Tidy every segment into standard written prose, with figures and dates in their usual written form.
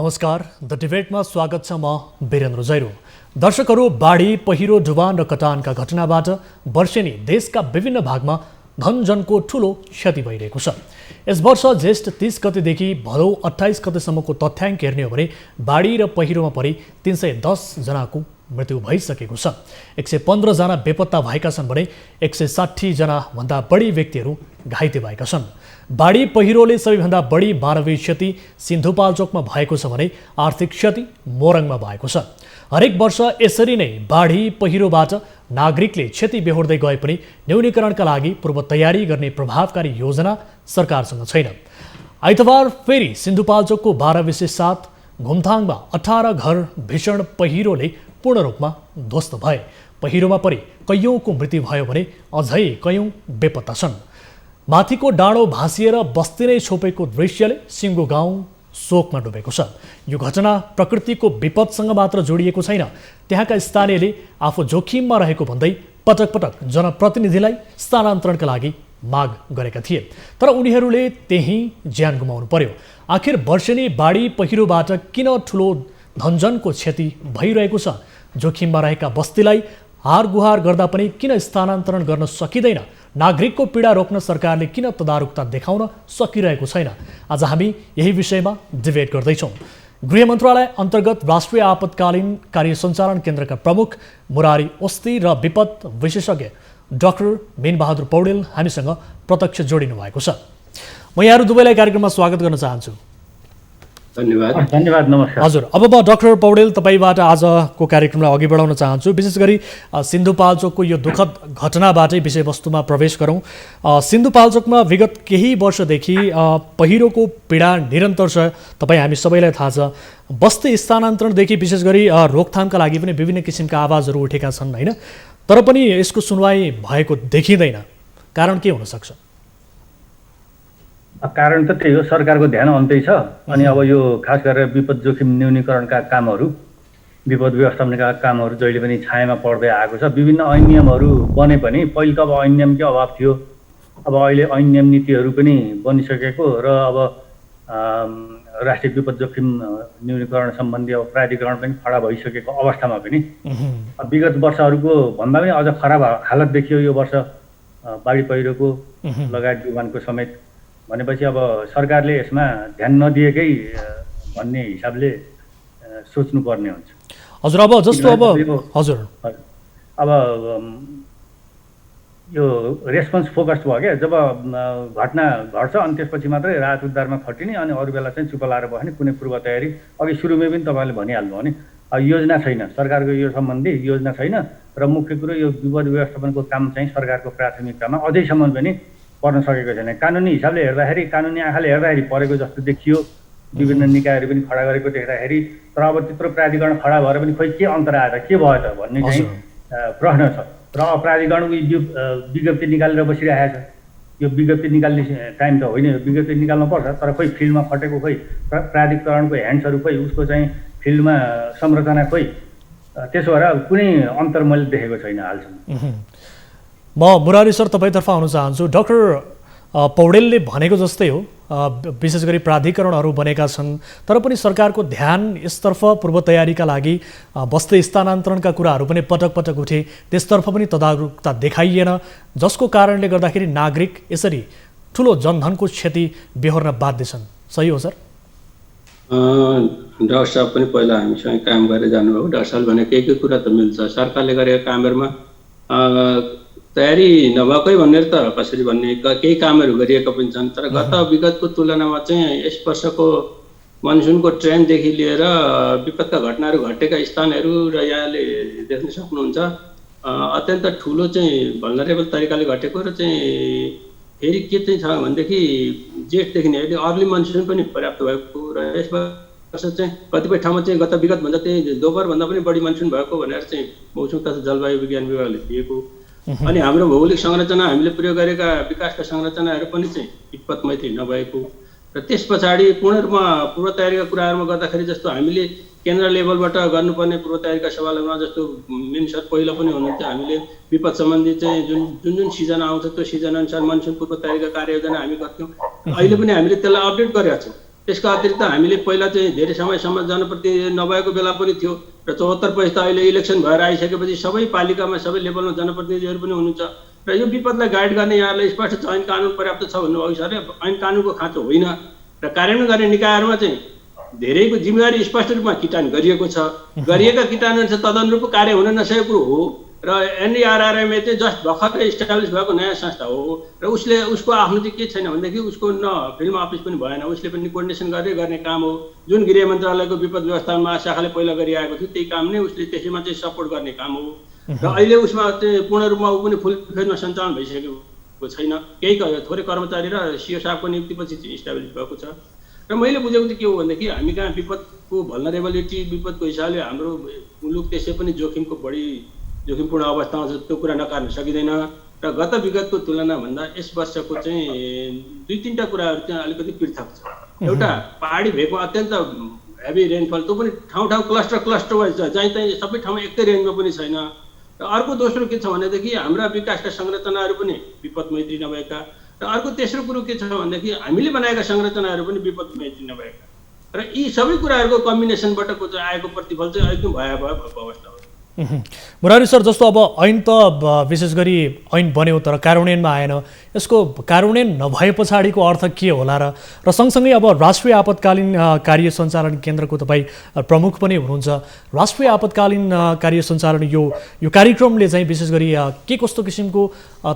नमस्कार, द डिबेटमा स्वागत छ। म वीरेन्द्र जैरो। दर्शकहरू, बाढी, पहिरो, डुबान र कटानका घटनाबाट वर्षेनी देशका विभिन्न भागमा धनजनको ठूलो क्षति भइरहेको छ। यस वर्ष ज्येष्ठ 30 गतेदेखि भदौ 28 गतेसम्मको तथ्याङ्क हेर्ने हो भने बाढी र पहिरोमा परि 310 जनाको मृत्यु भइसकेको छ। 115 जना बेपत्ता भएका छन् भने 160 जना भन्दा बढी व्यक्तिहरू घाइते भएका छन्। बाढी पहिरोले सबैभन्दा बढी मानवीय क्षति सिन्धुपाल्चोकमा भएको छ भने आर्थिक क्षति मोरङमा भएको छ। हरेक वर्ष यसरी नै बाढी पहिरोबाट नागरिकले क्षति बेहोर्दै गए पनि न्यूनीकरणका लागि पूर्व तयारी गर्ने प्रभावकारी योजना सरकारसँग छैन। आइतबार फेरि सिन्धुपाल्चोकको 12/7 घुमथाङमा 18 घर भीषण पहिरोले पूर्ण रूपमा ध्वस्त भए। पहिरोमा परि कैयौंको मृत्यु भयो भने अझै कैयौं बेपत्ता छन्। माथिको डाँडो भाँसिएर बस्ती नै छोपेको दृश्यले सिङ्गो गाउँ शोकमा डुबेको छ। यो घटना प्रकृतिको विपदसँग मात्र जोडिएको छैन। त्यहाँका स्थानीयले आफू जोखिममा रहेको भन्दै पटक पटक जनप्रतिनिधिलाई स्थानान्तरणका लागि माग गरेका थिए, तर उनीहरूले त्यही ज्यान गुमाउनु पर्यो। आखिर वर्षेनी बाढी पहिरोबाट किन ठुलो धनजनको क्षति भइरहेको छ? जोखिममा रहेका बस्तीलाई हारगुहार गर्दा पनि किन स्थानान्तरण गर्न सकिँदैन? नागरिकको पीडा रोक्न सरकारले किन तदारुकता देखाउन सकिरहेको छैन? आज हामी यही विषयमा डिबेट गर्दैछौँ। गृह मन्त्रालय अन्तर्गत राष्ट्रिय आपतकालीन कार्य सञ्चालन केन्द्रका प्रमुख मुरारी ओस्ती र विपद विशेषज्ञ डाक्टर मीनबहादुर पौडेल हामीसँग प्रत्यक्ष जोडिनु भएको छ। म यहाँहरू दुवैलाई कार्यक्रममा स्वागत गर्न चाहन्छु। धन्यवाद। नमस्कार। हजुर, अब म डाक्टर पौडेल तपाईँबाट आजको कार्यक्रमलाई अघि बढाउन चाहन्छु। विशेष गरी सिन्धुपाल्चोकको यो दुःखद घटनाबाटै विषयवस्तुमा प्रवेश गरौँ। सिन्धुपाल्चोकमा विगत केही वर्षदेखि पहिरोको पीडा निरन्तर छ, तपाईँ हामी सबैलाई थाहा छ। बस्ती स्थानान्तरणदेखि विशेष गरी रोकथामका लागि पनि विभिन्न किसिमका आवाजहरू उठेका छन्, होइन? तर पनि यसको सुनवाई भएको देखिँदैन। कारण के हुनसक्छ? कारण त त्यही हो, सरकारको ध्यान अन्तै छ। अनि अब यो खास गरेर विपद जोखिम न्यूनीकरणका कामहरू, विपद व्यवस्थापनका कामहरू जहिले पनि छायामा पर्दै आएको छ। विभिन्न ऐन नियमहरू बने पनि पहिले त अब ऐन नियमकै अभाव थियो। अब अहिले ऐन नियम नीतिहरू पनि बनिसकेको र अब राष्ट्रिय विपद जोखिम न्यूनीकरण सम्बन्धी अब प्राधिकरण पनि खडा भइसकेको अवस्थामा पनि विगत वर्षहरूको भन्दा पनि अझ खराब हालत देखियो यो वर्ष बाढी पहिरोको लगायत डुबानको समेत। भनेपछि अब सरकारले यसमा ध्यान नदिएकै भन्ने हिसाबले सोच्नुपर्ने हुन्छ। हजुर, अब जस्तो हजुर अब यो रेस्पोन्स फोकस्ड भयो क्या। जब घटना घट्छ अनि त्यसपछि मात्रै राहत उद्धारमा खटिने, अनि अरू बेला चाहिँ चुप लाएर बस्ने, कुनै पूर्व तयारी अघि सुरुमै पनि तपाईँले भनिहाल्नु भने योजना छैन। सरकारको यो सम्बन्धी योजना छैन र मुख्य कुरो यो विपद व्यवस्थापनको काम चाहिँ सरकारको प्राथमिकतामा अझैसम्म पनि पर्न सकेको छैन। कानुनी हिसाबले हेर्दाखेरि, कानुनी आँखाले हेर्दाखेरि परेको जस्तो देखियो, विभिन्न निकायहरू पनि खडा गरेको देख्दाखेरि। तर अब त्यत्रो प्राधिकरण खडा भएर पनि खोइ के अन्तर आएर के भयो त भन्ने चाहिँ प्रश्न छ। र प्राधिकरण विज्ञप्ति निकालेर बसिरहेको छ। यो विज्ञप्ति निकाल्ने टाइम त होइन, विज्ञप्ति निकाल्नु पर्छ, तर खोइ फिल्डमा खटेको खोइ, प्राधिकरणको ह्यान्ड्सहरू खोइ, उसको चाहिँ फिल्डमा संरचना खोइ, त्यसो भएर कुनै अन्तर मैले देखेको छैन हालसम्म। म मुरारी सर तपाईँतर्फ आउन चाहन्छु। डाक्टर पौडेलले भनेको जस्तै हो, विशेष गरी प्राधिकरणहरू बनेका छन्, तर पनि सरकारको ध्यान यसतर्फ पूर्व तयारीका लागि बस्ती स्थानान्तरणका कुराहरू पनि पटक पटक उठे, त्यसतर्फ पनि तदारुकता देखाइएन, जसको कारणले गर्दाखेरि नागरिक यसरी ठुलो जनधनको क्षति बेहोर्न बाध्य छन्। सही हो सर? डाक्टर साहब पनि पहिला हामीसँग काम गरेर जानुभयो। डाक्टर साहब भने केही कुरा त मिल्छ। सरकारले गरेका कामहरूमा तयारी नभएकै भनेर त कसरी भन्ने, केही कामहरू गरिएका पनि छन्। तर विगतको तुलनामा चाहिँ यस वर्षको मनसुनको ट्रेन्डदेखि लिएर विपदका घटनाहरू घटेका स्थानहरू र यहाँले देख्न सक्नुहुन्छ अत्यन्त ठुलो चाहिँ भल्नरेबल तरिकाले घटेको। र चाहिँ फेरि के चाहिँ छ भनेदेखि जेठदेखि नै अहिले अर्ली मनसुन पनि पर्याप्त भएको र यस वर्ष चाहिँ कतिपय ठाउँमा चाहिँ विगतभन्दा चाहिँ दोब्बरभन्दा पनि बढी मनसुन भएको भनेर चाहिँ मौसम तथा जलवायु विज्ञान विभागले दिएको। अनि हाम्रो भौगोलिक संरचना, हामीले प्रयोग गरेका विकासका संरचनाहरू पनि चाहिँ विपद मैत्री नभएको र त्यस पछाडि पूर्ण रूपमा पूर्व तयारीका कुराहरूमा गर्दाखेरि जस्तो हामीले केन्द्र लेभलबाट गर्नुपर्ने पूर्व तयारीका सवालहरूमा जस्तो मेन सर पहिला पनि हुनुहुन्थ्यो, हामीले विपद सम्बन्धी चाहिँ जुन सिजन आउँछ त्यो सिजन अनुसार मनसुन पूर्व तयारीका कार्ययोजना हामी गर्थ्यौँ। अहिले पनि हामीले त्यसलाई अपडेट गरेका छौँ। त्यसका अतिरिक्त हामीले पहिला चाहिँ धेरै समयसम्म जनप्रतिनिधि नभएको बेला पनि थियो र 74 त अहिले इलेक्सन भएर आइसकेपछि सबै पालिकामा सबै लेभलमा जनप्रतिनिधिहरू पनि हुनुहुन्छ र यो विपदलाई गाइड गर्ने यहाँलाई स्पष्ट ऐन कानुन पर्याप्त छ भन्नुभयो सर। ऐन कानुनको खाँचो होइन र कार्यान्वयन गर्ने निकायहरूमा चाहिँ धेरैको जिम्मेवारी स्पष्ट रूपमा किटान गरिएको छ। गरिएका किटान तदनुरूप कार्य हुन नसकेको कुरो हो र एनडीआरआरएमए चाहिँ जस्ट भर्खरै इस्टाब्लिस भएको नयाँ संस्था हो र उसको आफ्नो चाहिँ के छैन भनेदेखि उसको न फिल्ड अफिस पनि भएन, उसले पनि कोर्डिनेसन गर्ने काम हो। जुन गृह मन्त्रालयको विपद व्यवस्थापन शाखाले पहिला गरिआएको थियो त्यही काम नै उसले त्यसैमा चाहिँ सपोर्ट गर्ने काम हो र अहिले उसमा चाहिँ पूर्ण रूपमा ऊ पनि फुल फेजमा सञ्चालन भइसकेको छैन। केही थोरै कर्मचारी र सिओ साहबको नियुक्तिपछि चाहिँ इस्टाब्लिस भएको छ र मैले बुझेको चाहिँ के हो भनेदेखि हामी कहाँ विपदको भल्नरेबिलिटी विपदको हिसाबले हाम्रो मुलुक त्यसै पनि जोखिमपूर्ण अवस्थामा छ, त्यो कुरा नकार्न सकिँदैन र गत विगतको तुलना भन्दा यस वर्षको चाहिँ 2-3टा कुराहरू चाहिँ अलिकति पृथक छ। एउटा पहाडी भेगमा अत्यन्त हेभी रेनफल, त्यो पनि ठाउँ क्लस्टर वाइज छ, जहीँ चाहिँ सबै ठाउँमा एकै रेन्जमा पनि छैन। र अर्को दोस्रो के छ भनेदेखि हाम्रा विकासका संरचनाहरू पनि विपद मैत्री नभएका र अर्को तेस्रो कुरो के छ भनेदेखि हामीले बनाएका संरचनाहरू पनि विपद मैत्री नभएका र यी सबै कुराहरूको कम्बिनेसनबाट आएको प्रतिफल चाहिँ एकदम भयावह भएको अवस्था हो। मुरारी सर, जस्तो अब ऐन त विशेष गरी ऐन बन्यो तर कार्यान्वयनमा आएन, यसको कार्यान्वयन नभए पछाडिको अर्थ के होला र सँगसँगै अब राष्ट्रिय आपतकालीन कार्य सञ्चालन केन्द्रको तपाईँ प्रमुख पनि हुनुहुन्छ। राष्ट्रिय आपतकालीन कार्य सञ्चालन यो कार्यक्रमले चाहिँ विशेष गरी के कस्तो किसिमको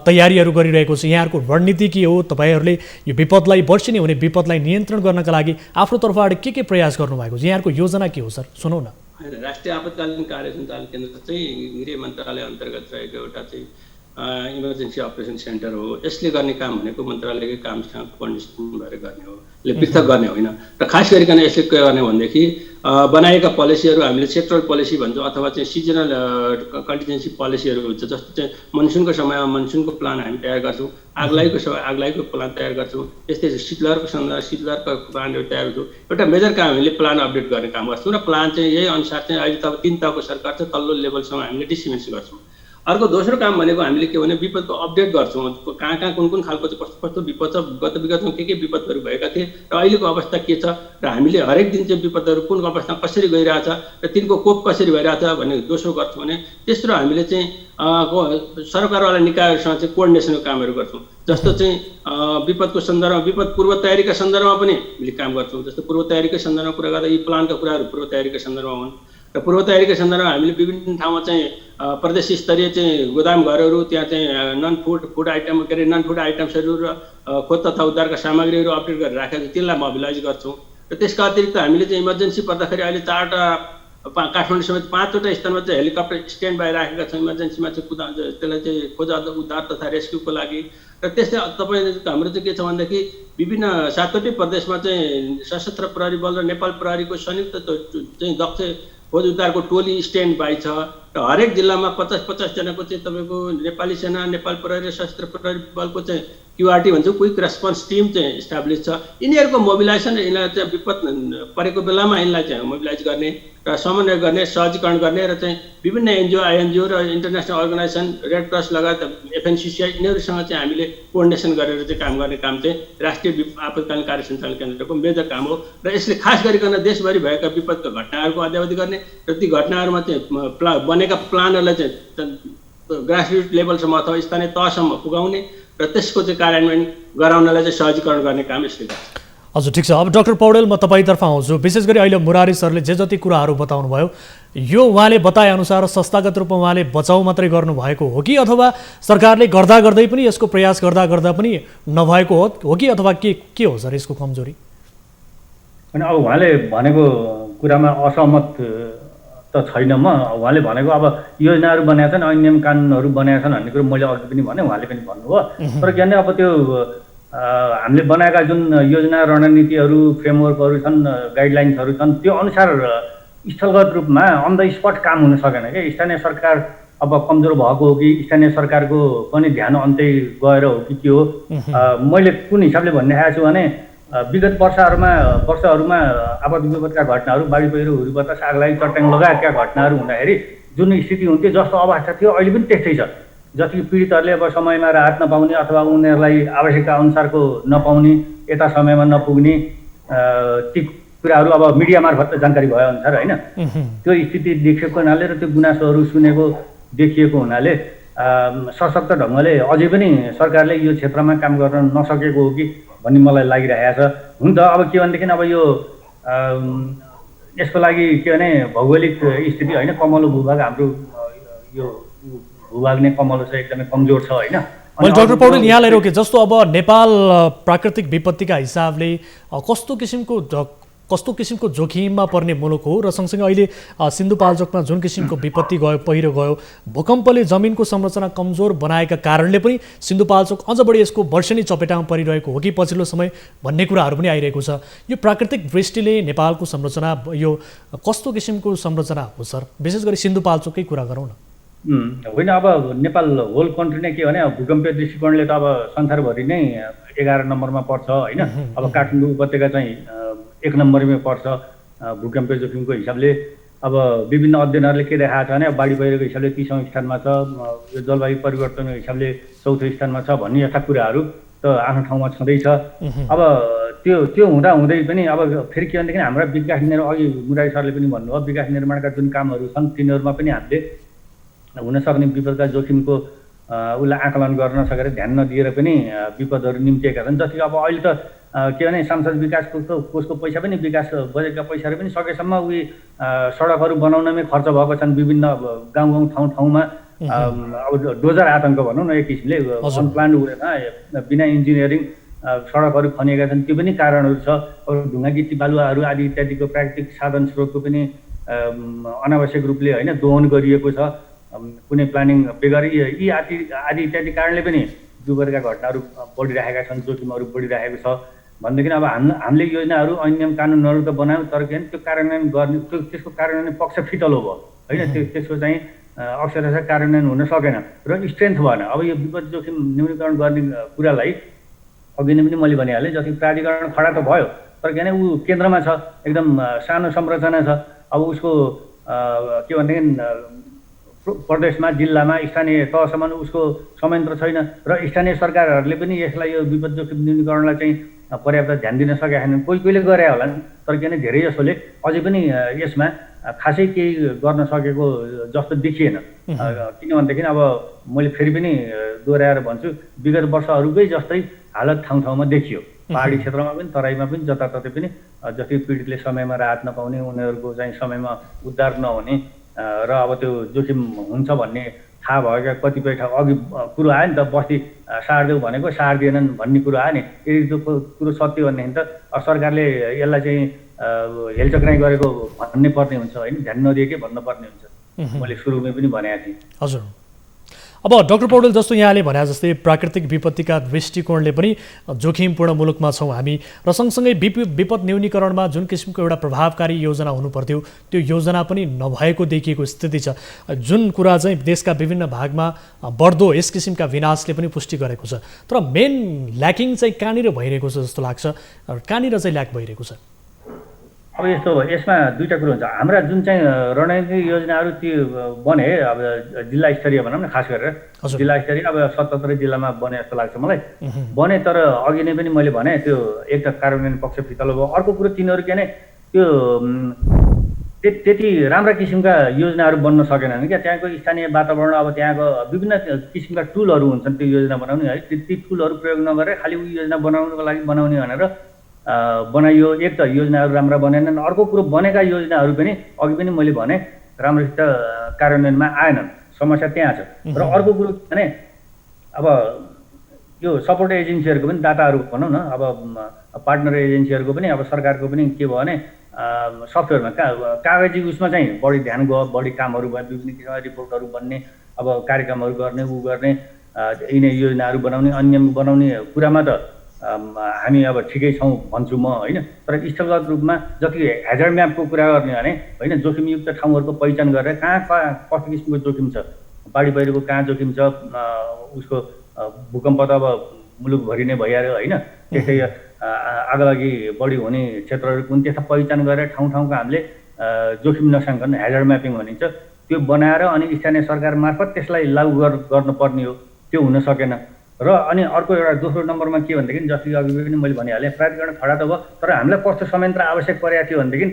तयारीहरू गरिरहेको छ, यहाँहरूको रणनीति के हो, तपाईँहरूले यो विपदलाई वर्षिनी हुने विपदलाई नियन्त्रण गर्नका लागि आफ्नो तर्फबाट के प्रयास गर्नुभएको छ, यहाँहरूको योजना के हो सर, सुनौ न। राष्ट्रिय आपतकालीन कार्य सञ्चालन केन्द्र चाहिँ गृह मन्त्रालय अन्तर्गत रहेको एउटा चाहिँ इमर्जेन्सी अपरेसन सेन्टर हो। यसले गर्ने काम भनेको मन्त्रालयकै कामसँग कोर्डिनेसन भएर गर्ने हो, यसले पृथक गर्ने होइन। र खास गरिकन यसले के गर्ने भनेदेखि बनाएका पोलिसीहरू हामीले सेक्टरल पोलिसी भन्छौँ अथवा चाहिँ सिजनल कन्टिजेन्सी पोलिसीहरू हुन्छ। जस्तो चाहिँ मनसुनको समयमा मनसुनको प्लान हामी तयार गर्छौँ, आगलागीको समय आगलागीको प्लान तयार गर्छौँ, त्यस्तै शीतलहरको सन्दर्भमा शीतलहरको प्लानहरू तयार गर्छौँ। एउटा मेजर काम हामीले प्लान अपडेट गर्ने काम गर्छौँ र प्लान चाहिँ यही अनुसार चाहिँ अहिले त 3 तहको सरकार छ, तल्लो लेभलसम्म हामीले डिस्ट्रिब्युसन गर्छौँ। अर्को दोस्रो काम भनेको हामीले के भने विपदको अपडेट गर्छौँ, कहाँ कुन खालको चाहिँ कस्तो विपद छ, गत विगतमा के विपदहरू भएका थिए र अहिलेको अवस्था के छ र हामीले हरेक दिन चाहिँ विपदहरू कुन अवस्थामा कसरी गइरहेछ र तिनको कोप कसरी भइरहेछ भन्ने दोस्रो गर्छौँ भने तेस्रो हामीले चाहिँ सरकारवाला निकायहरूसँग चाहिँ कोर्डिनेसनको कामहरू गर्छौँ। जस्तो चाहिँ विपदको सन्दर्भमा विपद पूर्व तयारीका सन्दर्भमा पनि हामीले काम गर्छौँ। जस्तो पूर्व तयारीकै सन्दर्भमा कुरा गर्दा यी प्लानका कुराहरू पूर्व तयारीकै सन्दर्भमा हुन् र पूर्व तयारीकै सन्दर्भमा हामीले विभिन्न ठाउँमा चाहिँ प्रदेश स्तरीय चाहिँ गोदाम घरहरू, त्यहाँ चाहिँ नन फुड आइटम के अरे नन फुड आइटम्सहरू र खोज तथा उद्धारका सामग्रीहरू अपडेट गरेर राखेको तिनलाई मोबिलाइज गर्छौँ। र त्यसका अतिरिक्त हामीले चाहिँ इमर्जेन्सी पर्दाखेरि अहिले 4वटा काठमाडौँ समेत 5वटा स्थानमा चाहिँ हेलिकप्टर स्ट्यान्ड बाई राखेका छौँ इमर्जेन्सीमा चाहिँ त्यसलाई चाहिँ खोज उद्धार तथा रेस्क्युको लागि। र त्यस्तै तपाईँ हाम्रो चाहिँ के छ भनेदेखि विभिन्न 7वटै प्रदेशमा चाहिँ सशस्त्र प्रहरी बल र नेपाल प्रहरीको संयुक्त चाहिँ दक्ष खोज उद्धारको टोली स्ट्यान्ड बाई छ र हरेक जिल्लामा 50-50 जनाको चाहिँ तपाईँको नेपाली सेना, नेपाल प्रहरी, सशस्त्र प्रहरी बलको चाहिँ क्युआरटी भन्छौँ, क्विक रेस्पोन्स टिम चाहिँ इस्टाब्लिस छ। यिनीहरूको मोबिलाइजेसन र यिनीहरूलाई चाहिँ विपद परेको बेलामा यिनलाई चाहिँ मोबिलाइज गर्ने र समन्वय गर्ने, सहजीकरण गर्ने र चाहिँ विभिन्न एनजिओ, आइएनजिओ र इन्टरनेसनल अर्गनाइजेसन, रेड क्रस लगायत एफएनसिसिआई यिनीहरूसँग चाहिँ हामीले कोर्डिनेसन गरेर चाहिँ काम गर्ने काम चाहिँ राष्ट्रिय आपतकालीन कार्य सञ्चालन केन्द्रको मेजर काम हो। र यसले खास गरिकन देशभरि भएका विपदका घटनाहरूको अध्यावधि गर्ने र ती घटनाहरूमा चाहिँ बनेका प्लानहरूलाई चाहिँ ग्रासरुट लेभलसम्म अथवा स्थानीय तहसम्म पुगाउने र त्यसको चाहिँ कार्यान्वयन गराउनलाई चाहिँ सहजीकरण गर्ने काम यसले गर्छ। हजुर, ठिक छ। अब डाक्टर पौडेल, म तपाईँतर्फ आउँछु। विशेष गरी अहिले मुरारी सरले जति कुराहरू बताउनु भयो यो उहाँले बताएअनुसार संस्थागत रूपमा उहाँले बचाउ मात्रै गर्नुभएको हो कि अथवा सरकारले गर्दा गर्दै पनि यसको प्रयास गर्दा पनि नभएको हो कि अथवा के हो सर यसको कमजोरी? अनि अब उहाँले भनेको कुरामा असहमत त छैन म। उहाँले भनेको अब योजनाहरू बनाएका छन्, ऐन नियम कानुनहरू बनाएका छन् भन्ने कुरो मैले अघि पनि भने, उहाँले पनि भन्नुभयो। तर के भने अब त्यो हामीले बनाएका जुन योजना, रणनीतिहरू, फ्रेमवर्कहरू छन्, गाइडलाइन्सहरू छन्, त्यो अनुसार स्थलगत रूपमा अन द स्पट काम हुन सकेन क्या। स्थानीय सरकार अब कमजोर भएको हो कि स्थानीय सरकारको पनि ध्यान अन्तै गएर हो कि के हो, मैले कुन हिसाबले भनिरहेको छु भने विगत वर्षहरूमा आपद विपदका घटनाहरू, बाढी पहिरो, हुरी बतास, आगलागी, चट्याङ लगायतका घटनाहरू हुँदाखेरि जुन स्थिति हुन्थ्यो, जस्तो अवस्था थियो अहिले पनि त्यस्तै छ। जति पीडितहरूले अब समयमा राहत नपाउने अथवा उनीहरूलाई आवश्यकता अनुसारको नपाउने, यता समयमा नपुग्ने, ती कुराहरू अब मिडिया मार्फत जानकारी भए अनुसार होइन त्यो स्थिति देखेको हुनाले र त्यो गुनासोहरू सुनेको देखिएको हुनाले सशक्त ढङ्गले अझै पनि सरकारले यो क्षेत्रमा काम गर्न नसकेको हो कि भन्ने मलाई लागिरहेको छ। हुन त अब के भनेदेखि अब यो यसको लागि के भने भौगोलिक स्थिति होइन, कमलो भूभाग हाम्रो यो भूभाग नै कमलो छ, एकदमै कमजोर छ होइन। मैले डाक्टर पौडेल यहाँलाई रोकेँ, जस्तो अब नेपाल प्राकृतिक विपत्तिका हिसाबले कस्तो किसिमको जोखिममा पर्ने मुलुक हो र सँगसँगै अहिले सिन्धुपाल्चोकमा जुन किसिमको विपत्ति गयो, पहिरो गयो, भूकम्पले जमिनको संरचना कमजोर बनाएका कारणले पनि सिन्धुपाल्चोक अझ बढी यसको वर्षेनी चपेटामा परिरहेको हो कि पछिल्लो समय भन्ने कुराहरू पनि आइरहेको छ। यो प्राकृतिक दृष्टिले नेपालको संरचना यो कस्तो किसिमको संरचना हो सर? विशेष गरी सिन्धुपाल्चोककै कुरा गरौँ न। होइन, अब नेपाल होल कन्ट्री नै के भने भूकम्पीय दृष्टिकोणले त अब संसारभरि नै 11 नम्बरमा पर्छ होइन। अब काठमाडौँ उपत्यका चाहिँ 1 नम्बरमै पर्छ भूकम्पीय जोखिमको हिसाबले। अब विभिन्न अध्ययनहरूले के देखाएको छ भने बाढी पहिरोको हिसाबले 30औं स्थानमा छ, यो जलवायु परिवर्तनको हिसाबले 4थो स्थानमा छ भन्ने यस्ता कुराहरू त आफ्नो ठाउँमा छँदैछ। अब त्यो हुँदा हुँदै पनि अब फेरि के भनेदेखि हाम्रा विकास निर्माण, अघि मुरारी सरले पनि भन्नुभयो, विकास निर्माणका जुन कामहरू छन् तिनीहरूमा पनि हामीले हुनसक्ने विपदका जोखिमको उसलाई आकलन गर्न नसकेर ध्यान नदिएर पनि विपदहरू निम्तिएका छन्। जस्तै अब अहिले त के भने सांसद विकास कोषको पैसा पनि, विकास बजेटका पैसाहरू पनि सकेसम्म उही सडकहरू बनाउनमै खर्च भएको छन्। विभिन्न गाउँ ठाउँमा अब डोजर आतङ्क भनौँ न एक किसिमले, अनप्लान्ड वेमा बिना इन्जिनियरिङ सडकहरू खनिएका छन्। त्यो पनि कारणहरू छ। अब ढुङ्गा गिटी बालुवाहरू आदि इत्यादिको प्राकृतिक साधन स्रोतको पनि अनावश्यक रूपले होइन दोहन गरिएको छ, कुनै प्लानिङ बेगर यी आदि इत्यादि कारणले पनि दुर्घटनाका घटनाहरू बढिरहेका छन्, जोखिमहरू बढिरहेको छ। भनेदेखि अब हामीले योजनाहरू ऐन कानुनहरू त बनायौँ, तर के भने त्यो कार्यान्वयन गर्ने त्यसको कार्यान्वयन पक्ष फितलो भयो होइन। त्यसको चाहिँ अक्षरशः कार्यान्वयन हुन सकेन र स्ट्रेन्थ भएन। अब यो विपद जोखिम न्यूनीकरण गर्ने कुरालाई अघि नै पनि मैले भनिहालेँ, जति प्राधिकरण खडा त भयो तर के भने ऊ केन्द्रमा छ, एकदम सानो संरचना छ। अब उसको के भनेदेखि प्रदेशमा, जिल्लामा, स्थानीय तहसम्म उसको संयन्त्र छैन र स्थानीय सरकारहरूले पनि यसलाई यो विपद जोखिम न्यूनीकरणलाई चाहिँ पर्याप्त ध्यान दिन सकेका छैनन्। कोहीले गरे होला, तर के भने धेरै जसोले अझै पनि यसमा खासै केही गर्न सकेको जस्तो देखिएन। किनभनेदेखि अब मैले फेरि पनि दोहोऱ्याएर भन्छु, विगत वर्षहरूकै जस्तै हालत ठाउँमा देखियो। पहाडी क्षेत्रमा पनि, तराईमा पनि, जताततै पनि जति पीडितले समयमा राहत नपाउने, उनीहरूको चाहिँ समयमा उद्धार नहुने र अब त्यो जोखिम हुन्छ भन्ने थाहा भएका कतिपय ठाउँ अघि कुरो आयो नि त, बस्ती सार्देऊ भनेको सार्दिएनन् भन्ने कुरो आयो नि। यदि त्यो कुरो सत्य भनेदेखि त सरकारले यसलाई चाहिँ हेलचक्राइ गरेको भन्नै पर्ने हुन्छ होइन, ध्यान नदिएकै भन्नुपर्ने हुन्छ। मैले सुरुमै पनि भनेको थिएँ। हजुर, अब डाक्टर पौडेल जस्तो यहाँले भने जस्तै प्राकृतिक विपत्तिका दृष्टिकोणले पनि जोखिमपूर्ण मुलुकमा छौँ हामी र सँगसँगै विपद न्यूनीकरणमा जुन किसिमको एउटा प्रभावकारी योजना हुनुपर्थ्यो त्यो योजना पनि नभएको देखिएको स्थिति छ। जुन कुरा चाहिँ देशका विभिन्न भागमा बढ्दो यस किसिमका विनाशले पनि पुष्टि गरेको छ। तर मेन ल्याकिङ चाहिँ कहाँनिर भइरहेको छ जस्तो लाग्छ, कहाँनिर चाहिँ ल्याक भइरहेको छ? अब यस्तो हो, यसमा दुईवटा कुरो हुन्छ। हाम्रा जुन चाहिँ रणनीतिक योजनाहरू त्यो बने, अब जिल्ला स्तरीय भनौँ न, खास गरेर जिल्ला स्तरीय अब 77 जिल्लामा बने जस्तो लाग्छ मलाई। बने, तर अघि नै पनि मैले भने त्यो एक त कार्यान्वयन पक्ष फितलो भयो, अर्को कुरो तिनीहरू के भने त्यो त्यति राम्रा किसिमका योजनाहरू बन्न सकेनन् क्या। त्यहाँको स्थानीय वातावरण, अब त्यहाँको विभिन्न किसिमका टुलहरू हुन्छन् त्यो योजना बनाउने है, ती टुलहरू प्रयोग नगरेर खालि उयो योजना बनाउनको लागि बनाउने भनेर बनाइयो। एक त योजनाहरू राम्रा बनेनन्, अर्को कुरो बनेका योजनाहरू पनि अघि पनि मैले भने राम्रोसित कार्यान्वयनमा आएनन्, समस्या त्यहाँ छ। र अर्को कुरो भने अब यो सपोर्ट एजेन्सीहरूको पनि, दाताहरू भनौँ न, अब पार्टनर एजेन्सीहरूको पनि, अब सरकारको पनि के भयो भने सफ्टवेयरमा कागजी उसमा चाहिँ बढी ध्यान गयो, बढी कामहरू भयो, विभिन्न किसिमका रिपोर्टहरू बन्ने, अब कार्यक्रमहरू गर्ने, गर्ने यिनै योजनाहरू बनाउने, अन्य बनाउने कुरामा त हामी अब ठिकै छौँ भन्छु म होइन। तर स्थलगत रूपमा जति हेजर्ड म्यापको कुरा गर्ने भने होइन, जोखिमयुक्त ठाउँहरूको पहिचान गरेर कहाँ कस्तो किसिमको जोखिम छ, बाढी पहिरोको कहाँ जोखिम छ, उसको भूकम्प त अब मुलुकभरि नै भइहाल्यो होइन। त्यसै आगलागी बढी हुने क्षेत्रहरू कुन, त्यस्ता पहिचान गरेर ठाउँको हामीले जोखिम नसाङ्कन हेजर्ड म्यापिङ भनिन्छ, त्यो बनाएर अनि स्थानीय सरकार मार्फत त्यसलाई लागू गर्नुपर्ने हो। त्यो हुन सकेन। र अनि अर्को एउटा दोस्रो नम्बरमा के भनेदेखि जस्तै अघि पनि मैले भनिहालेँ, प्राधिकरण खडा त भयो, तर हामीलाई कस्तो संयन्त्र आवश्यक परेको थियो भनेदेखि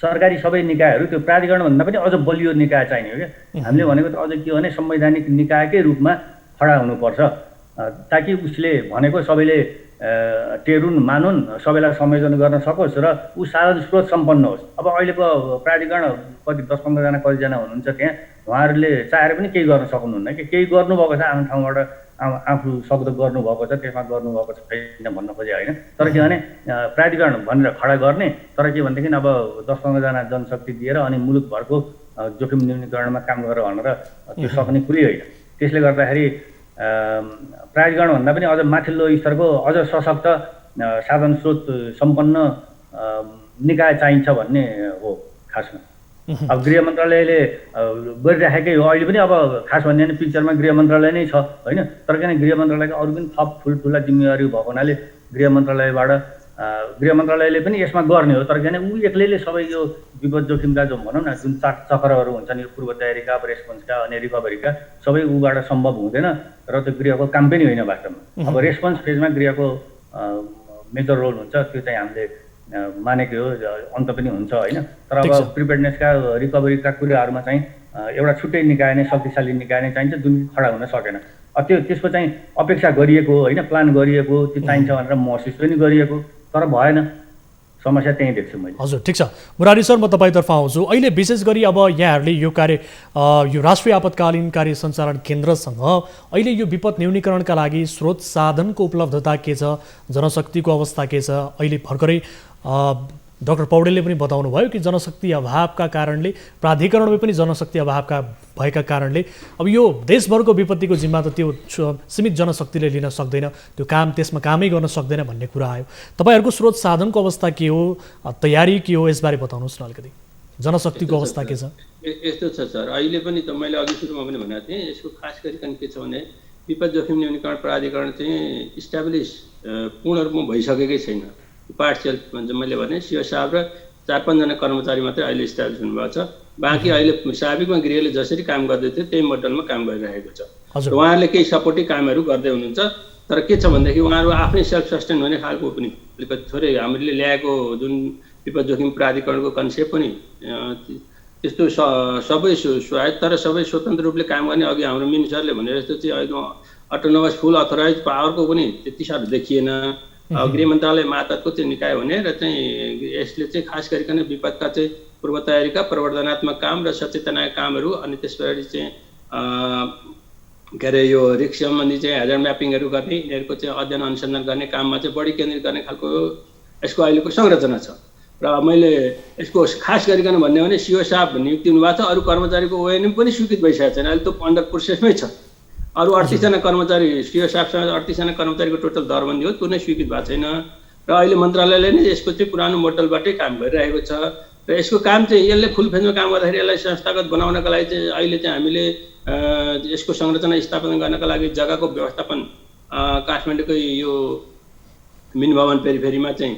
सरकारी सबै निकायहरू त्यो प्राधिकरणभन्दा पनि अझ बलियो निकाय चाहिने हो क्या। हामीले भनेको त अझ के भने संवैधानिक निकायकै रूपमा खडा हुनुपर्छ, ताकि उसले भनेको सबैले टेरुन् मानुन्, सबैलाई संयोजन गर्न सकोस् र ऊ साधन स्रोत सम्पन्न होस्। अब अहिलेको प्राधिकरण कति 10-15 जना कतिजना हुनुहुन्छ त्यहाँ, उहाँहरूले चाहेर पनि केही गर्न सक्नुहुन्न कि, केही गर्नुभएको छ आफ्नो ठाउँबाट आफू सक्दो गर्नुभएको छ, त्यसमा गर्नुभएको छैन भन्न खोजे होइन। तर के भने प्राधिकरण भनेर खडा गर्ने, तर के भनेदेखि अब 10-15 जना जनशक्ति दिएर अनि मुलुकभरको जोखिम न्यूनीकरणमा काम गरेर भनेर त्यो सक्ने कुरै होइन। त्यसले गर्दाखेरि प्राधिकरणभन्दा पनि अझ माथिल्लो स्तरको अझ सशक्त साधन स्रोत सम्पन्न निकाय चाहिन्छ भन्ने हो खासमा। अब गृह मन्त्रालयले गरिराखेकै हो अहिले पनि, अब खास भन्ने भने पिक्चरमा गृह मन्त्रालय नै छ होइन। तर किन गृह मन्त्रालयको अरू पनि थप ठुल्ठुला जिम्मेवारी भएको हुनाले गृह मन्त्रालयले पनि यसमा गर्ने हो। तर किन ऊ एक्लैले सबै यो विपद जोखिमका जो भनौँ न जुन चक्रहरू हुन्छन्, यो पूर्व तयारीका, अब रेस्पोन्सका अनि रिकभरीका सबै ऊबाट सम्भव हुँदैन र त्यो गृहको काम पनि होइन वास्तवमा। अब रेस्पोन्स फेजमा गृहको मेजर रोल हुन्छ, त्यो चाहिँ हामीले मानेकै हो, अन्त पनि हुन्छ होइन। तर अब प्रिपेयर्डनेसका रिकभरीका कुराहरूमा चाहिँ एउटा छुट्टै निकाय नै, शक्तिशाली निकाय नै चाहिन्छ जुन खडा हुन सकेन। त्यसको चाहिँ अपेक्षा गरिएको होइन, प्लान गरिएको, त्यो चाहिन्छ भनेर महसुस पनि गरिएको, तर भएन। समस्या त्यहीँ देख्छु मैले। हजुर, ठिक छ मुरारी सर, म तपाईँतर्फ आउँछु। अहिले विशेष गरी अब यहाँहरूले यो यो राष्ट्रिय आपतकालीन कार्य सञ्चालन केन्द्रसँग अहिले यो विपद न्यूनीकरणका लागि स्रोत साधनको उपलब्धता के छ, जनशक्तिको अवस्था के छ? अहिले भर्खरै डाक्टर पौडेलले पनि बताउनु भयो कि जनशक्ति अभावका कारणले, प्राधिकरणमा पनि जनशक्ति अभावका भएका कारणले अब यो देशभरको विपत्तिको जिम्मा त त्यो सीमित जनशक्तिले लिन सक्दैन, त्यो त्यसमा कामै गर्न सक्दैन भन्ने कुरा आयो। तपाईँहरूको स्रोत साधनको अवस्था के हो, तयारी के हो, यसबारे बताउनुहोस् न अलिकति। जनशक्तिको अवस्था के छ? यस्तो छ सर, अहिले पनि त मैले अघि सुरुमा पनि भनेको थिएँ, यसको खास गरिकन के छ भने विपद जोखिम न्यूनीकरण प्राधिकरण चाहिँ इस्टाब्लिस पूर्ण रूपमा भइसकेकै छैन। पार्टियल भन्छ, मैले भने सिओ साहब र 4-5 जना कर्मचारी मात्रै अहिले इस्टाब्लिस हुनुभएको छ। बाँकी अहिले साबिकमा गृहले जसरी काम गर्दै थियो त्यही मोडलमा काम गरिरहेको छ। उहाँहरूले केही सपोर्टिङ कामहरू गर्दै हुनुहुन्छ। तर के छ भनेदेखि उहाँहरू आफ्नै सेल्फ सस्टेन हुने खालको पनि अलिकति थोरै हामीले ल्याएको जुन विपद जोखिम प्राधिकरणको कन्सेप्ट पनि त्यस्तो सबै स्वायत्त तर सबै स्वतन्त्र रूपले काम गर्ने। अघि हाम्रो मिनिस्टरले भने जस्तो चाहिँ अहिले अटोनोमस फुल अथोराइज पावरको पनि त्यति साह्रो देखिएन। गृह मन्त्रालय मातहतको चाहिँ निकाय हुने र चाहिँ यसले चाहिँ खास गरिकन विपदका चाहिँ पूर्व तयारीका प्रवर्धनात्मक काम र सचेतनाका कामहरू अनि त्यस पछाडि चाहिँ के अरे यो रिस्क सम्बन्धी चाहिँ हेजर्ड म्यापिङहरू गर्ने, यिनीहरूको चाहिँ अध्ययन अनुसन्धान गर्ने काममा चाहिँ बढी केन्द्रित गर्ने खालको यसको अहिलेको संरचना छ। र मैले यसको खास गरिकन भन्ने भने सिओ साहब नियुक्ति हुनुभएको छ, अरू कर्मचारीको ओएनएम पनि स्वीकृत भइसकेको छैन, अहिले त अन्डर प्रोसेसमै छ। अरू 38 जना कर्मचारी, सिओ साहबसँग 38 जना कर्मचारीको टोटल दरबन्दी हो, त्यो नै स्वीकृत भएको छैन। र अहिले मन्त्रालयले नै यसको चाहिँ पुरानो मोडलबाटै काम गरिरहेको छ। र यसको काम चाहिँ यसले फुल फेजमा काम गर्दाखेरि यसलाई संस्थागत बनाउनका लागि चाहिँ अहिले चाहिँ हामीले यसको संरचना स्थापना गर्नका लागि जग्गाको व्यवस्थापन काठमाडौँकै यो मिन भवन पेरिफेरीमा चाहिँ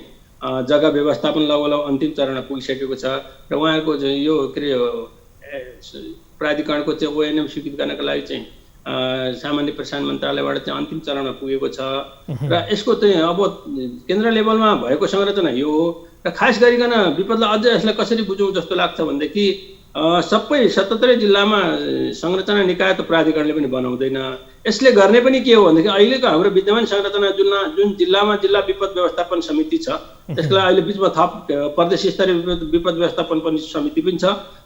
जग्गा व्यवस्थापन लगभग अन्तिम चरणमा पुगिसकेको छ। र उहाँहरूको चाहिँ यो के अरे प्राधिकरणको चाहिँ ओएनएम स्वीकृत गर्नका लागि चाहिँ सामान्य प्रशासन मन्त्रालयबाट चाहिँ अन्तिम चरणमा पुगेको छ। र यसको चाहिँ अब केन्द्र लेभलमा भएको संरचना यो हो। र खास गरिकन विपदलाई अझै यसलाई कसरी बुझौँ जस्तो लाग्छ भनेदेखि सबै 77 जिल्लामा संरचना निकाय त प्राधिकरणले पनि बनाउँदैन। यसले गर्ने पनि के हो भनेदेखि अहिलेको हाम्रो विद्यमान संरचना जुन जिल्लामा जिल्ला विपद व्यवस्थापन समिति छ, त्यसको लागि अहिले बिचमा थप प्रदेश स्तरीय विपद व्यवस्थापन पनि समिति पनि छ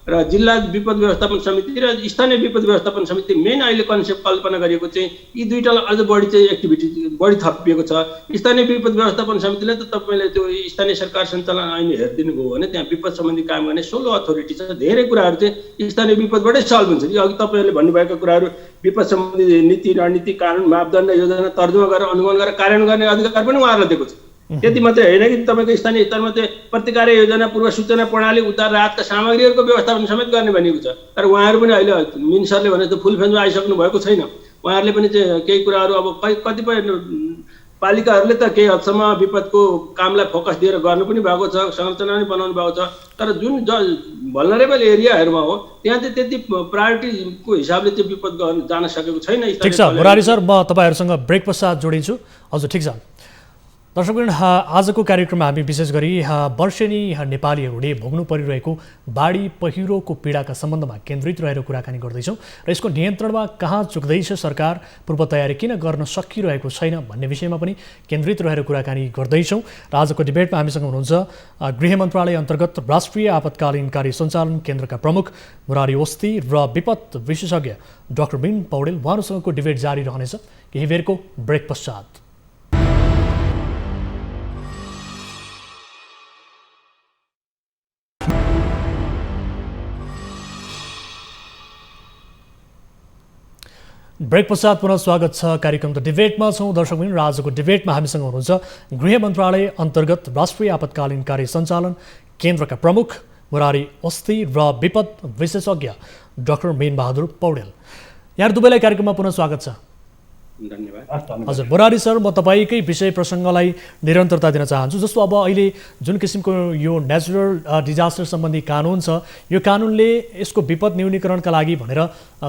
र जिल्ला विपद व्यवस्थापन समिति र स्थानीय विपद व्यवस्थापन समिति मेन अहिले कन्सेप्ट कल्पना गरिएको चाहिँ यी दुईटालाई अझ बढी चाहिँ एक्टिभिटी बढी थपिएको छ। स्थानीय विपद व्यवस्थापन समितिले त तपाईँले त्यो स्थानीय सरकार सञ्चालन ऐन हेरिदिनु भयो भने त्यहाँ विपद सम्बन्धी काम गर्ने 16 अथोरिटी छ। धेरै कुराहरू चाहिँ स्थानीय विपदबाटै सल्भ हुन्छ। यो अघि तपाईँहरूले भन्नुभएका कुराहरू विपद सम्बन्धी नीति, रणनीति, कानुन, मापदण्ड, योजना तर्जुमा गरेर अनुगमन गरेर कार्यान्वयन गर्ने अधिकार पनि उहाँहरूलाई दिएको छ। त्यति मात्रै होइन कि तपाईँको स्थानीय स्तरमा चाहिँ प्रतिकार योजना, पूर्व सूचना प्रणाली, उद्धार राहतका सामग्रीहरूको व्यवस्थापन समेत गर्ने भनिएको छ। तर उहाँहरू पनि अहिले मिनिस्टरले भने जस्तो फुल फेजमा आइसक्नु भएको छैन। उहाँहरूले पनि चाहिँ केही कुराहरू अब कतिपय पालिकाहरूले त केही हदसम्म विपदको कामलाई फोकस दिएर गर्नु पनि भएको छ, संरचना पनि बनाउनु भएको छ, तर जुन भल्नरेबल एरियाहरूमा हो त्यहाँ चाहिँ त्यति प्रायोरिटीको हिसाबले त्यो विपद जान सकेको छैन। ठिक छ मुरारी सर, म तपाईँहरूसँग ब्रेक पश्चात जोडिन्छु। हजुर ठिक छ दर्शकवृन्द, आजको कार्यक्रममा हामी विशेष गरी वर्षेनी नेपालीहरूले भोग्नु परिरहेको बाढी पहिरोको पीडाका सम्बन्धमा केन्द्रित रहेर कुराकानी गर्दैछौँ र यसको नियन्त्रणमा कहाँ चुक्दैछ सरकार, पूर्व तयारी किन गर्न सकिरहेको छैन भन्ने विषयमा पनि केन्द्रित रहेर कुराकानी गर्दैछौँ। र आजको डिबेटमा हामीसँग हुनुहुन्छ गृह मन्त्रालय अन्तर्गत राष्ट्रिय आपतकालीन कार्य सञ्चालन केन्द्रका प्रमुख मुरारी ओस्ती र विपद विशेषज्ञ डाक्टर बिन पौडेल। उहाँहरूसँगको डिबेट जारी रहनेछ केही बेरको ब्रेक पश्चात। ब्रेक पश्चात पुनः स्वागत छ। कार्यक्रम त डिबेटमा छौँ दर्शकवृन्द र आजको डिबेटमा हामीसँग हुनुहुन्छ गृह मन्त्रालय अन्तर्गत राष्ट्रिय आपतकालीन कार्य सञ्चालन केन्द्रका प्रमुख मुरारी ओस्ती र विपद विशेषज्ञ डाक्टर बिनबहादुर पौडेल। यहाँ दुवैलाई कार्यक्रममा पुनः स्वागत छ। धन्यवाद। हजुर मुरारी सर, म तपाईँकै विषय प्रसङ्गलाई निरन्तरता दिन चाहन्छु। जस्तो अब अहिले जुन किसिमको यो नेचुरल डिजास्टर सम्बन्धी कानुन छ, यो कानुनले यसको विपद न्यूनीकरणका लागि भनेर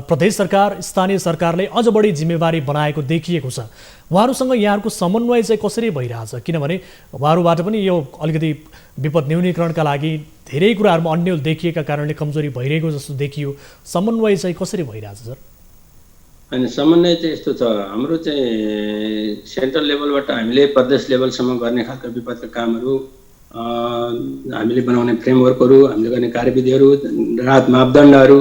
प्रदेश सरकार स्थानीय सरकारले अझ बढी जिम्मेवारी बनाएको देखिएको छ। उहाँहरूसँग यहाँहरूको समन्वय चाहिँ कसरी भइरहेछ? किनभने उहाँहरूबाट पनि यो अलिकति विपद न्यूनीकरणका लागि धेरै कुराहरूमा अन्यल देखिएका कारणले कमजोरी भइरहेको जस्तो देखियो। समन्वय चाहिँ कसरी भइरहेछ सर? अनि समन्वय चाहिँ यस्तो छ, हाम्रो चाहिँ सेन्ट्रल लेभलबाट हामीले प्रदेश लेभलसम्म गर्ने खालका विपदका कामहरू हामीले बनाउने फ्रेमवर्कहरू, हामीले गर्ने कार्यविधिहरू, राहत मापदण्डहरू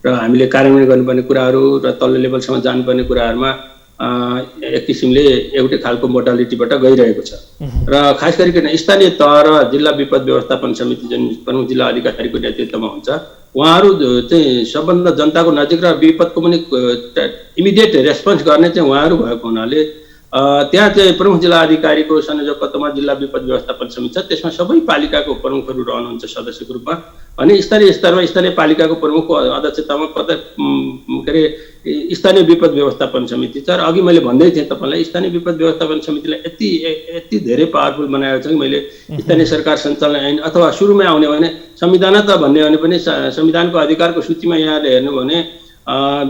र हामीले कार्यान्वयन गर्नुपर्ने कुराहरू र तल्लो लेभलसम्म जानुपर्ने कुराहरूमा एक किसिमले एउटै खालको मोडालिटीबाट गइरहेको छ। र खास गरिकन स्थानीय तह र जिल्ला विपद व्यवस्थापन समिति जुन प्रमुख जिल्ला अधिकारीको नेतृत्वमा हुन्छ, उहाँहरू चाहिँ सबभन्दा जनताको नजिक र विपदको पनि इमिडिएट रेस्पोन्स गर्ने चाहिँ उहाँहरू भएको हुनाले त्यहाँ चाहिँ प्रमुख जिल्ला अधिकारीको संयोजकत्वमा जिल्ला विपद व्यवस्थापन समिति छ। त्यसमा सबै पालिकाको प्रमुखहरू रहनुहुन्छ सदस्यको रूपमा, अनि स्थानीय स्तरमा स्थानीय पालिकाको प्रमुखको अध्यक्षतामा के अरे स्थानीय विपद व्यवस्थापन समिति छ। र अघि मैले भन्दै थिएँ तपाईँलाई, स्थानीय विपद व्यवस्थापन समितिलाई यति धेरै पावरफुल बनाएको छ कि मैले स्थानीय सरकार सञ्चालन ऐन अथवा सुरुमै आउने भने संविधान त भन्ने भने पनि संविधानको अधिकारको सूचीमा यहाँले हेर्नु भने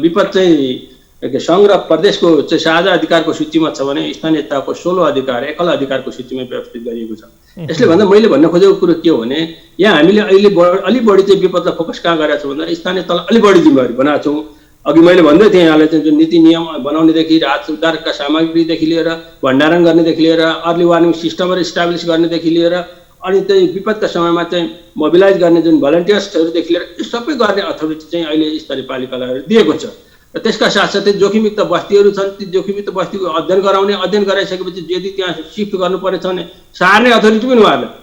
विपद चाहिँ सङ्घ र प्रदेशको चाहिँ साझा अधिकारको सूचीमा छ भने स्थानीय तहको 16 अधिकार एकल अधिकारको सूचीमा व्यवस्थित गरिएको छ। यसले भन्दा मैले भन्न खोजेको कुरो के हो भने यहाँ हामीले अहिले अलि बढी चाहिँ विपदलाई फोकस कहाँ गरेका छौँ भन्दा स्थानीय तहलाई अलि बढी जिम्मेवारी बनाएको छौँ। अघि मैले भन्दै थिएँ यहाँलाई चाहिँ जुन नीति नियम बनाउनेदेखि राहत उद्धारका सामग्रीदेखि लिएर भण्डारण गर्नेदेखि लिएर अर्ली वार्निङ सिस्टमहरू इस्टाब्लिस गर्नेदेखि लिएर अनि चाहिँ विपदका समयमा चाहिँ मोबिलाइज गर्ने जुन भलन्टियर्सहरूदेखि लिएर यो सबै गर्ने अथोरिटी चाहिँ अहिले स्थानीय पालिकालाई दिएको छ। र त्यसका साथसाथै जोखिमयुक्त बस्तीहरू छन्, ती जोखिमयुक्त बस्तीको अध्ययन गराइसकेपछि यदि त्यहाँ सिफ्ट गर्नुपर्नेछ भने सार्ने अथोरिटी पनि उहाँहरूले।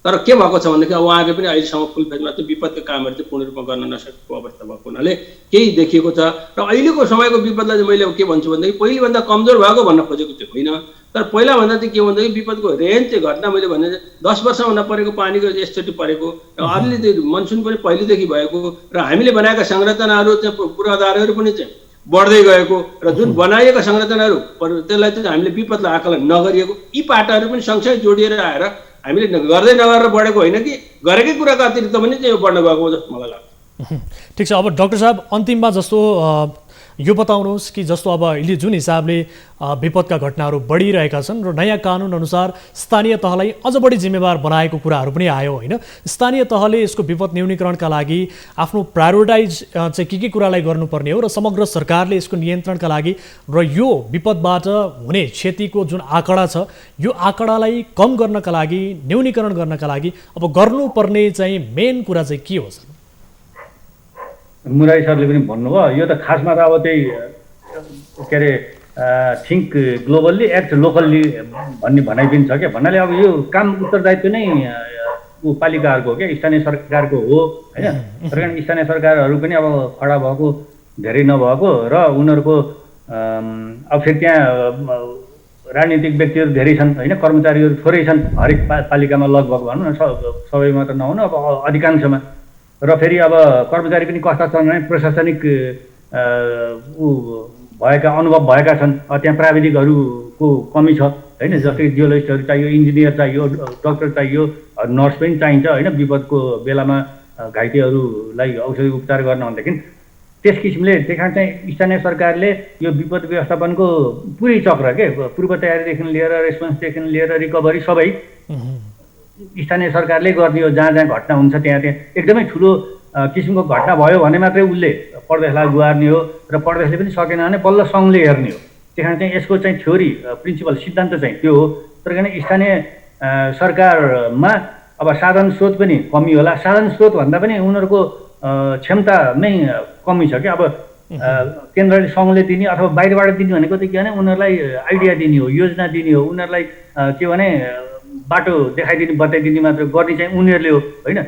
तर के भएको छ भनेदेखि उहाँहरूले पनि अहिलेसम्म फुल फेजमा चाहिँ विपदका कामहरू चाहिँ पूर्ण रूपमा गर्न नसकेको अवस्था भएको हुनाले केही देखिएको छ। र अहिलेको समयको विपदलाई चाहिँ मैले के भन्छु भनेदेखि पहिलेभन्दा कमजोर भएको भन्न खोजेको चाहिँ होइन, तर पहिलाभन्दा चाहिँ के भन्दाखेरि विपदको रेन्ज चाहिँ घटना मैले भने 10 वर्षमा नपरेको पानीको यसचोटि परेको र अर्ली मनसुन पनि पहिलेदेखि भएको र हामीले बनाएका संरचनाहरू चाहिँ पूर्वाधारहरू पनि चाहिँ बढ्दै गएको र जुन बनाइएका संरचनाहरू त्यसलाई चाहिँ हामीले विपदलाई आकलन नगरिएको यी पाटाहरू पनि सँगसँगै जोडिएर आएर हामीले गर्दै नगरेर बढेको होइन कि गरेकै कुराको अतिरिक्त पनि चाहिँ यो बढ्न गएको जस्तो मलाई लाग्छ। ठिक छ, अब डाक्टर साहब अन्तिममा जस्तो यो बताउनुहोस् कि जस्तो अब अहिले जुन हिसाबले विपदका घटनाहरू बढिरहेका छन् र नयाँ कानुन अनुसार स्थानीय तहलाई अझ बढी जिम्मेवार बनाएको कुराहरू पनि आयो होइन, स्थानीय तहले यसको विपद न्यूनीकरणका लागि आफ्नो प्रायोरिटाइज चाहिँ के कुरालाई गर्नुपर्ने हो र समग्र सरकारले यसको नियन्त्रणका लागि र यो विपदबाट हुने क्षतिको जुन आँकडा छ यो आँकडालाई कम गर्नका लागि न्यूनीकरण गर्नका लागि अब गर्नुपर्ने चाहिँ मेन कुरा चाहिँ के हो सर? मुरारी सरले पनि भन्नुभयो, यो त खासमा त अब त्यही के अरे थिङ्क ग्लोबल्ली एक्ट लोकल्ली भन्ने भनाइ पनि छ क्या। भन्नाले अब यो काम उत्तरदायित्व नै पालिकाहरूको हो क्या, स्थानीय सरकारको हो होइन। स्थानीय सरकारहरू पनि अब खडा भएको धेरै नभएको र उनीहरूको अब फेरि त्यहाँ राजनीतिक व्यक्तिहरू धेरै छन् होइन, कर्मचारीहरू थोरै छन् हरेक पालिकामा लगभग भनौँ न, सबैमा त नहुनु अब अधिकांशमा। र फेरि अब कर्मचारी पनि कस्ता छन् भने प्रशासनिक भएका अनुभव भएका छन्, त्यहाँ प्राविधिकहरू को कमी छ होइन। जस्तै जियोलोजिस्टहरू चाहियो, इन्जिनियर चाहियो, डक्टर चाहियो, नर्स पनि चाहिन्छ होइन। विपदको बेलामा घाइतेहरूलाई औषधि उपचार गर्न भनेदेखि त्यस किसिमले त्यही कारण चाहिँ स्थानीय सरकारले यो विपद व्यवस्थापनको पुरै चक्र के पूर्व तयारीदेखि लिएर रेस्पोन्सदेखि लिएर रिकभरी सबै स्थानीय सरकारले गर्ने हो। जहाँ जहाँ घटना हुन्छ त्यहाँ एकदमै ठुलो किसिमको घटना भयो भने मात्रै उसले प्रदेशलाई गुहार्ने हो र प्रदेशले पनि सकेन भने बल्ल सङ्घले हेर्ने हो। त्यही कारण चाहिँ यसको चाहिँ थ्योरी प्रिन्सिपल सिद्धान्त चाहिँ त्यो हो। तर किन स्थानीय सरकारमा अब साधन स्रोत पनि कमी होला। साधन स्रोत भन्दा पनि उनीहरूको क्षमतामै कमी छ क्या। अब केन्द्रले सङ्घले दिने अथवा बाहिरबाट दिने भनेको त के भने उनीहरूलाई आइडिया दिने हो, योजना दिने हो, उनीहरूलाई के भने बाटो देखाइदिने बताइदिने मात्र गर्ने चाहिँ उनीहरूले हो होइन।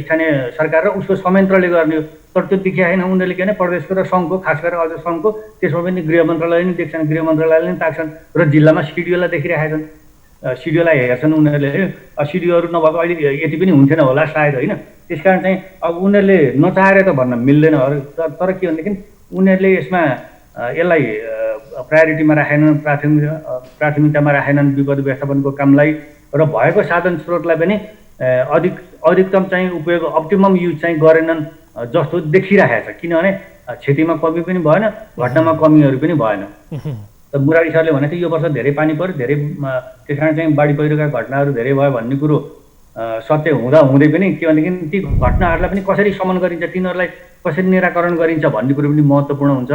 स्थानीय सरकार र उसको संयन्त्रले गर्ने हो। तर त्यो देखिआएन उनीहरूले के भने प्रदेशको र सङ्घको, खास गरेर अझ सङ्घको, त्यसमा पनि गृह मन्त्रालयले पनि देख्छन्, गृह मन्त्रालयले पनि ताक्छन् र जिल्लामा सिडिओलाई देखिरहेका छन्, सिडिओलाई हेर्छन् उनीहरूले। सिडिओहरू नभएको अहिले यति पनि हुन्थेन होला सायद होइन। त्यस कारण चाहिँ अब उनीहरूले नचाहेर त भन्न मिल्दैन। तर के भनेदेखि उनीहरूले यसमा यसलाई प्रायोरिटीमा राखेनन्, प्राथमिकतामा राखेनन् विपद व्यवस्थापनको कामलाई र भएको साधन स्रोतलाई पनि अधिकतम चाहिँ उपयोग अप्टिमम युज चाहिँ गरेनन् जस्तो देखिरहेको छ। किनभने क्षतिमा कमी पनि भएन, घटनामा कमीहरू पनि भएन। मुरारी सरले भनेको थियो यो वर्ष धेरै पानी पर्यो, धेरै त्यस कारण चाहिँ बाढी पहिरोका घटनाहरू धेरै भयो भन्ने कुरो सत्य हुँदै पनि के भनेदेखि ती घटनाहरूलाई पनि कसरी शमन गरिन्छ, तिनीहरूलाई कसरी निराकरण गरिन्छ भन्ने कुरो पनि महत्त्वपूर्ण हुन्छ।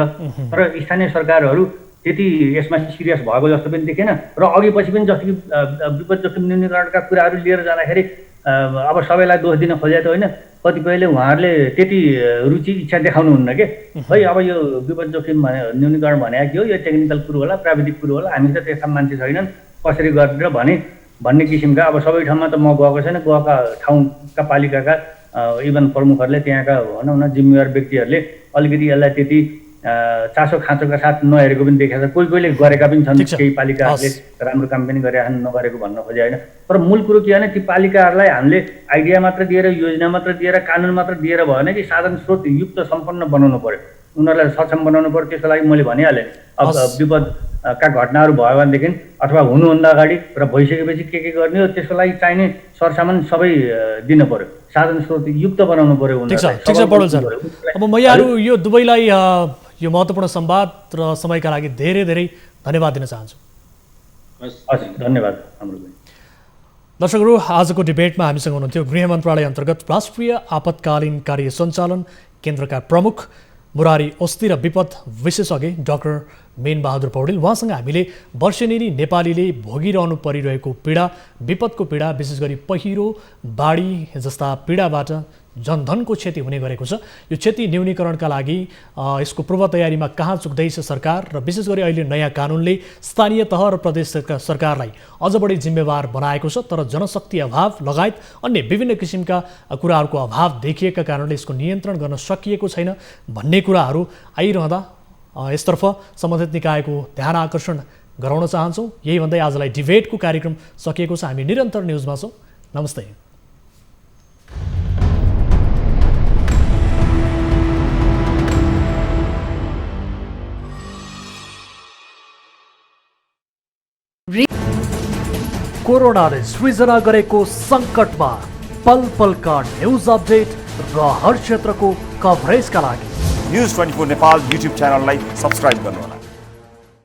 तर स्थानीय सरकारहरू त्यति यसमा सिरियस भएको जस्तो पनि देखेन र अघि पछि पनि जस्तो कि विपद जोखिम न्यूनीकरणका कुराहरू लिएर जाँदाखेरि अब सबैलाई दोष दिन खोजेको त होइन। कतिपयले उहाँहरूले त्यति रुचि इच्छा देखाउनुहुन्न के है। अब यो विपद जोखिम न्यूनीकरण भनेको के हो, यो टेक्निकल कुरो होला, प्राविधिक कुरो होला, हामी त त्यस्ता मान्छे छैनन्, कसरी गरेर भन्ने किसिमका। अब सबै ठाउँमा त म गएको छैन, गएका ठाउँका पालिकाका इभन प्रमुखहरूले त्यहाँका भनौँ न जिम्मेवार व्यक्तिहरूले अलिकति यसलाई त्यति चासो खाँचोका साथ नहेरेको पनि देखेको छ। कोहीले गरेका पनि छन्, केही पालिकाहरूले राम्रो काम पनि गरेका छन्, नगरेको भन्न खोजे होइन। तर मूल कुरो के भने ती पालिकाहरूलाई हामीले आइडिया मात्र दिएर, योजना मात्र दिएर, कानुन मात्र दिएर भएन कि साधन स्रोत युक्त सम्पन्न बनाउनु पर्यो, उनीहरूलाई सक्षम बनाउनु पर्यो। त्यसको लागि मैले भनिहालेँ अब विपदका घटनाहरू भयो भनेदेखि अथवा हुनुभन्दा अगाडि र भइसकेपछि के गर्ने हो त्यसको लागि चाहिने सरसामान सबै दिनु पर्यो, साधन स्रोत युक्त बनाउनु पर्यो उनीहरूलाई। ठिक छ पौडेल सर। अब म यहाँहरू यो दुवैलाई यो महत्त्वपूर्ण संवाद र समयका लागि धेरै धेरै धन्यवाद दिन चाहन्छु। हजुर धन्यवाद। हाम्रो दर्शकहरू, आजको डिबेटमा हामीसँग हुनुहुन्थ्यो गृह मन्त्रालय अन्तर्गत राष्ट्रिय आपतकालीन कार्य सञ्चालन केन्द्रका प्रमुख मुरारी औस्ती र विपद विशेषज्ञ डाक्टर मेन बहादुर पौडेल। उहाँसँग हामीले वर्षेनी नेपालीले भोगिरहनु परिरहेको पीडा, विपदको पीडा, विशेष गरी पहिरो, बाढी जस्ता पीडाबाट जनधनको क्षति हुने गरेको छ। यो क्षति न्यूनीकरणका लागि यसको पूर्व तयारीमा कहाँ चुक्दैछ सरकार र विशेष गरी अहिले नयाँ कानुनले स्थानीय तह र प्रदेश सरकारलाई अझ बढी जिम्मेवार बनाएको छ। तर जनशक्ति अभाव लगायत अन्य विभिन्न किसिमका कुराहरूको अभाव देखिएका कारणले यसको नियन्त्रण गर्न सकिएको छैन भन्ने कुराहरू आइरहँदा यसतर्फ सम्बन्धित निकायको ध्यान आकर्षण गराउन चाहन्छौँ। यही भन्दै आजलाई डिबेटको कार्यक्रम सकिएको छ। हामी निरन्तर न्युजमा छौँ। नमस्ते। कोरोनाले सृजना गरेको सङ्कटमा पल पलका न्युज अपडेट र हर क्षेत्रको कभरेजका लागि न्युज 24 नेपाल युट्युब च्यानललाई सब्स्क्राइब गर्नुहोला।